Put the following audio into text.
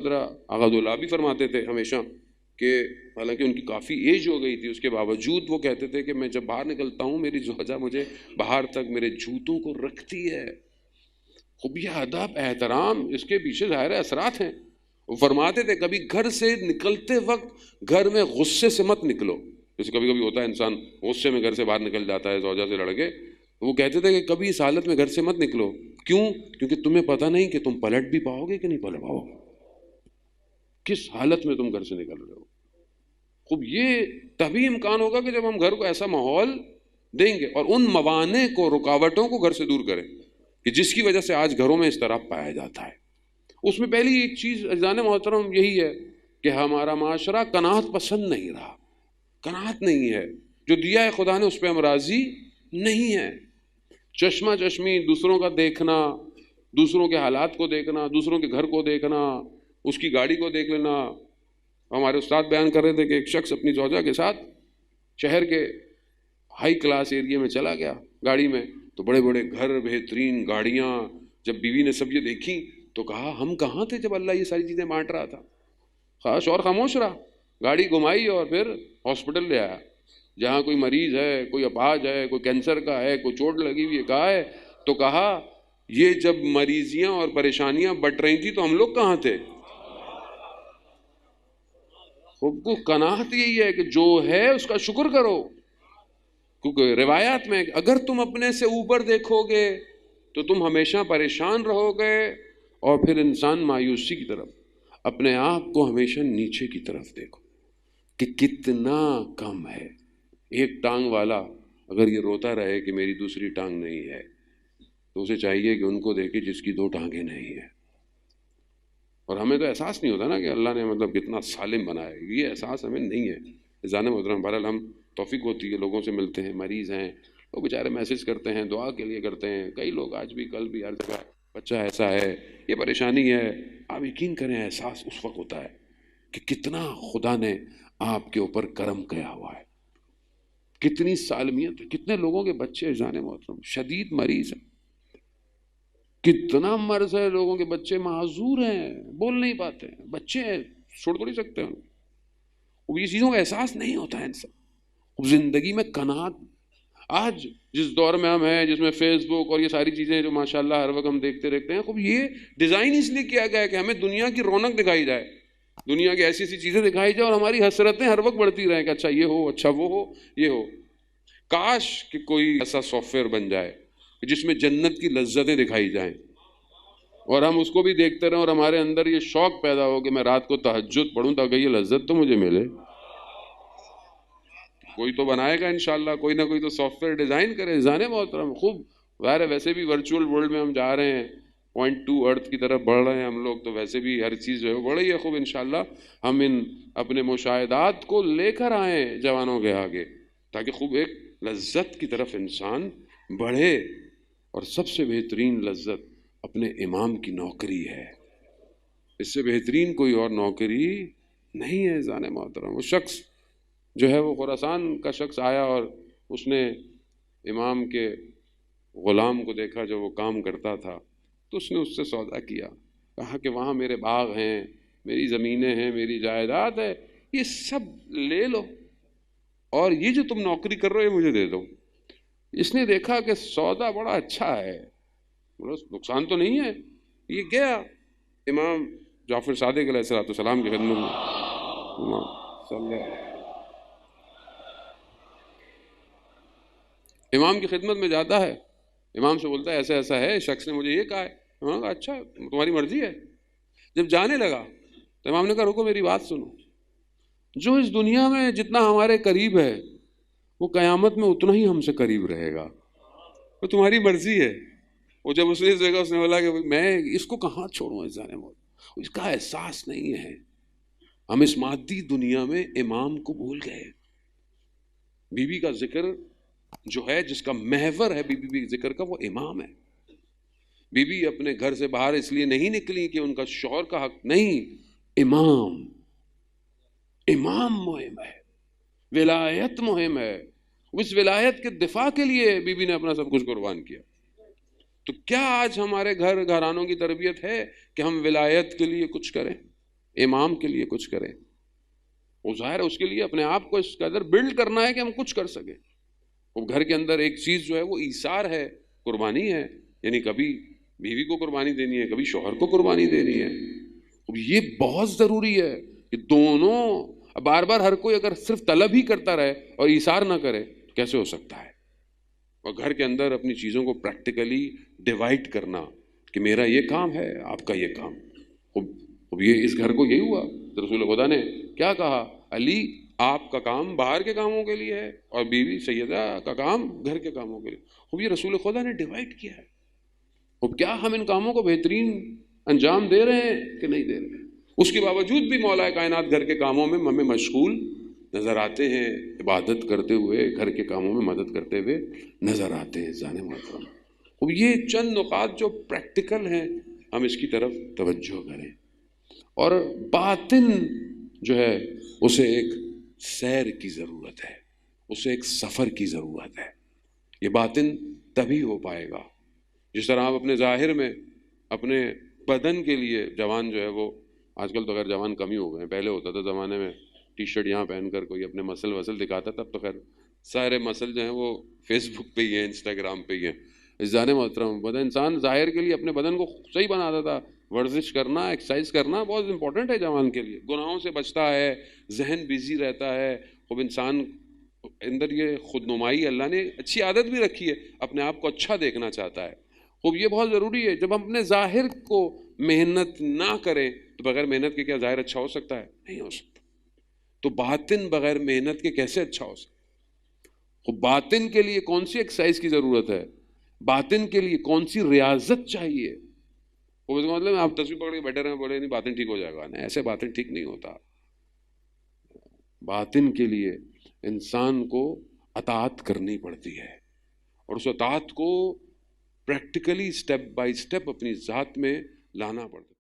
حضرہ آغا دولا بھی فرماتے تھے ہمیشہ کہ حالانکہ ان کی کافی ایج ہو گئی تھی، اس کے باوجود وہ کہتے تھے کہ میں جب باہر نکلتا ہوں میری زوجہ مجھے باہر تک میرے جوتوں کو رکھتی ہے. خوب یہ ادب احترام، اس کے پیچھے ظاہر اثرات ہیں. وہ فرماتے تھے کبھی گھر سے نکلتے وقت گھر میں غصے سے مت نکلو. جیسے کبھی کبھی ہوتا ہے انسان غصے میں گھر سے باہر نکل جاتا ہے زوجہ سے لڑ کے، وہ کہتے تھے کہ کبھی اس حالت میں گھر سے مت نکلو. کیوں؟ کیونکہ تمہیں پتہ نہیں کہ تم پلٹ بھی پاؤ گے کہ نہیں پلٹ پاؤ گے، کس حالت میں تم گھر سے نکل رہے ہو. خوب یہ تبھی امکان ہوگا کہ جب ہم گھر کو ایسا ماحول دیں گے اور ان موانع کو، رکاوٹوں کو گھر سے دور کریں کہ جس کی وجہ سے آج گھروں میں اس طرح پایا جاتا ہے. اس میں پہلی ایک چیز عزیزان محترم یہی ہے کہ ہمارا معاشرہ قناعت پسند نہیں رہا. قناعت نہیں ہے، جو دیا ہے خدا نے اس پہ ہم راضی نہیں ہیں. چشمہ چشمی، دوسروں کا دیکھنا، دوسروں کے حالات کو دیکھنا، دوسروں کے گھر کو دیکھنا، اس کی گاڑی کو دیکھ لینا. ہمارے استاد بیان کر رہے تھے کہ ایک شخص اپنی زوجہ کے ساتھ شہر کے ہائی کلاس ایریا میں چلا گیا گاڑی میں، تو بڑے بڑے گھر، بہترین گاڑیاں. جب بیوی نے سب یہ دیکھی تو کہا ہم کہاں تھے جب اللہ یہ ساری چیزیں بانٹ رہا تھا. خاص اور خاموش رہا، گاڑی گھمائی اور پھر ہاسپٹل لے آیا. جہاں کوئی مریض ہے، کوئی اپاہج ہے، کوئی کینسر کا ہے، کوئی چوٹ لگی ہوئی ہے، کہا ہے تو کہا یہ جب مریضیاں اور پریشانیاں بٹ رہی تھی تو ہم لوگ کہاں تھے. خود کو قناعت یہی ہے کہ جو ہے اس کا شکر کرو. کیونکہ روایات میں اگر تم اپنے سے اوپر دیکھو گے تو تم ہمیشہ پریشان رہو گے، اور پھر انسان مایوسی کی طرف. اپنے آپ کو ہمیشہ نیچے کی طرف دیکھو کہ کتنا کم ہے. ایک ٹانگ والا اگر یہ روتا رہے کہ میری دوسری ٹانگ نہیں ہے تو اسے چاہیے کہ ان کو دیکھے جس کی 2 ٹانگیں نہیں ہیں. اور ہمیں تو احساس نہیں ہوتا نا کہ اللہ نے مطلب کتنا سالم بنایا ہے، یہ احساس ہمیں نہیں ہے. عزیزان محترم، بہرحال ہم توفیق ہوتی ہے، لوگوں سے ملتے ہیں، مریض ہیں، وہ بیچارے میسج کرتے ہیں، دعا کے لیے کرتے ہیں. کئی لوگ آج بھی، کل بھی، ہر جگہ بچہ ایسا ہے، یہ پریشانی ہے. آپ یقین کریں احساس اس وقت ہوتا ہے کہ کتنا خدا نے آپ کے اوپر کرم کیا ہوا ہے، کتنی سالمیت ہے. کتنے لوگوں کے بچے عزیزان محترم شدید مریض ہیں، کتنا مرض ہے. لوگوں کے بچے معذور ہیں، بول نہیں پاتے ہیں، بچے ہیں، چھوڑ تو نہیں سکتے ہیں. یہ چیزوں کا احساس نہیں ہوتا ہے انسان. زندگی میں قناعت، آج جس دور میں ہم ہیں جس میں فیس بک اور یہ ساری چیزیں جو ماشاءاللہ ہر وقت ہم دیکھتے رہتے ہیں، خوب یہ ڈیزائن اس لیے کیا گیا ہے کہ ہمیں دنیا کی رونق دکھائی جائے، دنیا کی ایسی ایسی چیزیں دکھائی جائے، اور ہماری حسرتیں ہر وقت بڑھتی رہیں کہ اچھا یہ ہو، اچھا وہ ہو، یہ ہو. کاش کہ کوئی ایسا سافٹ ویئر بن جائے جس میں جنت کی لذتیں دکھائی جائیں اور ہم اس کو بھی دیکھتے رہیں اور ہمارے اندر یہ شوق پیدا ہو کہ میں رات کو تہجد پڑھوں تاکہ یہ لذت تو مجھے ملے. کوئی تو بنائے گا انشاءاللہ، کوئی نہ کوئی تو سافٹ ویئر ڈیزائن کرے. ذہن محترم خوب ظاہر ہے، ویسے بھی ورچوئل ورلڈ میں ہم جا رہے ہیں، 0.2 ارتھ کی طرف بڑھ رہے ہیں ہم لوگ، تو ویسے بھی ہر چیز جو ہے بڑھ رہی ہے. خوب انشاءاللہ ہم ان اپنے مشاہدات کو لے کر آئیں جوانوں کے آگے تاکہ خوب ایک لذت کی طرف انسان بڑھے. اور سب سے بہترین لذت اپنے امام کی نوکری ہے، اس سے بہترین کوئی اور نوکری نہیں ہے. ذہن محترم وہ شخص جو ہے وہ خراسان کا شخص آیا اور اس نے امام کے غلام کو دیکھا جو وہ کام کرتا تھا، تو اس نے اس سے سودا کیا. کہا کہ وہاں میرے باغ ہیں، میری زمینیں ہیں، میری جائیداد ہے، یہ سب لے لو اور یہ جو تم نوکری کر رہے ہو مجھے دے دو. اس نے دیکھا کہ سودا بڑا اچھا ہے، نقصان تو نہیں ہے. یہ گیا امام جعفر صادق علیہ السلام کی خدمت میں، امام کی خدمت میں جاتا ہے. امام سے بولتا ہے ایسا ایسا ہے، شخص نے مجھے یہ کہا ہے. امام کہا اچھا تمہاری مرضی ہے. جب جانے لگا تو امام نے کہا رکو میری بات سنو، جو اس دنیا میں جتنا ہمارے قریب ہے وہ قیامت میں اتنا ہی ہم سے قریب رہے گا، وہ تمہاری مرضی ہے. وہ جب اس نے دیکھا اس نے بولا کہ میں اس کو کہاں چھوڑوں، اس کا احساس نہیں ہے. ہم اس مادی دنیا میں امام کو بھول گئے. بی بی کا ذکر جو ہے، جس کا محور ہے بی بی ذکر کا، وہ امام ہے. بی بی اپنے گھر سے باہر اس لیے نہیں نکلی کہ ان کا شوہر کا حق نہیں، امام مہم ہے، ولایت مہم ہے. اس ولایت کے دفاع کے لیے بی بی نے اپنا سب کچھ قربان کیا. تو کیا آج ہمارے گھرانوں کی تربیت ہے کہ ہم ولایت کے لیے کچھ کریں؟ امام کے لیے کچھ کریں. وہ ظاہر ہے اس کے لیے اپنے آپ کو اس قدر بلڈ کرنا ہے کہ ہم کچھ کر سکیں. وہ گھر کے اندر ایک چیز جو ہے وہ ایثار ہے، قربانی ہے، یعنی کبھی بیوی کو قربانی دینی ہے، کبھی شوہر کو قربانی دینی ہے. یہ بہت ضروری ہے کہ دونوں. بار بار ہر کوئی اگر صرف طلب ہی کرتا رہے اور ایثار نہ کرے تو کیسے ہو سکتا ہے؟ اور گھر کے اندر اپنی چیزوں کو پریکٹیکلی ڈیوائڈ کرنا کہ میرا یہ کام ہے، آپ کا یہ کام. اب یہ اس گھر کو یہی ہوا. رسول خدا نے کیا کہا؟ علی آپ کا کام باہر کے کاموں کے لیے ہے اور بیوی سیدہ کا کام گھر کے کاموں کے لیے. اب یہ رسول خدا نے ڈیوائڈ کیا ہے. اب کیا ہم ان کاموں کو بہترین انجام دے رہے ہیں کہ نہیں دے رہے ہیں؟ اس کے باوجود بھی مولا کائنات گھر کے کاموں میں ہمیں مشغول نظر آتے ہیں، عبادت کرتے ہوئے، گھر کے کاموں میں مدد کرتے ہوئے نظر آتے ہیں. جانے محترم، اب یہ چند نکات جو پریکٹیکل ہیں، ہم اس کی طرف توجہ کریں. اور باطن جو ہے اسے ایک سیر کی ضرورت ہے، اسے ایک سفر کی ضرورت ہے. یہ باطن تبھی ہو پائے گا جس طرح آپ اپنے ظاہر میں اپنے بدن کے لیے. جوان جو ہے وہ آج کل تو خیر جوان کم ہی ہو گئے ہیں، پہلے ہوتا تھا زمانے میں ٹی شرٹ یہاں پہن کر کوئی اپنے مسل وسل دکھاتا تھا. اب تو خیر سارے مسل جو ہیں وہ فیس بک پہ ہی ہیں، انسٹاگرام پہ ہی ہیں. اس جانے محترم بدن انسان ظاہر کے لیے اپنے بدن کو صحیح بناتا تھا. ورزش کرنا، ایکسرسائز کرنا بہت امپورٹنٹ ہے جوان کے لیے. گناہوں سے بچتا ہے، ذہن بزی رہتا ہے. خوب انسان اندر یہ خود نمائی اللہ نے اچھی عادت بھی رکھی ہے، اپنے آپ کو اچھا دیکھنا چاہتا ہے. خوب یہ بہت ضروری ہے. جب ہم اپنے ظاہر کو محنت نہ کریں تو بغیر محنت کے کیا ظاہر اچھا ہو سکتا ہے؟ نہیں ہو سکتا. تو باطن بغیر محنت کے کیسے اچھا ہو سکتا؟ خوب باطن کے لیے کون سی ایکسرسائز کی ضرورت ہے؟ باطن کے لیے کون سی ریاضت چاہیے؟ وہ مطلب آپ تصویر پکڑ کے بیٹھے رہے بولے نہیں باطن ٹھیک ہو جائے گا. نہیں، ایسے باطن ٹھیک نہیں ہوتا. باطن کے لیے انسان کو اطاعت کرنی پڑتی ہے، اور اس اطاعت کو پریکٹیکلی سٹیپ بائی سٹیپ اپنی ذات میں لانا پڑتا ہے.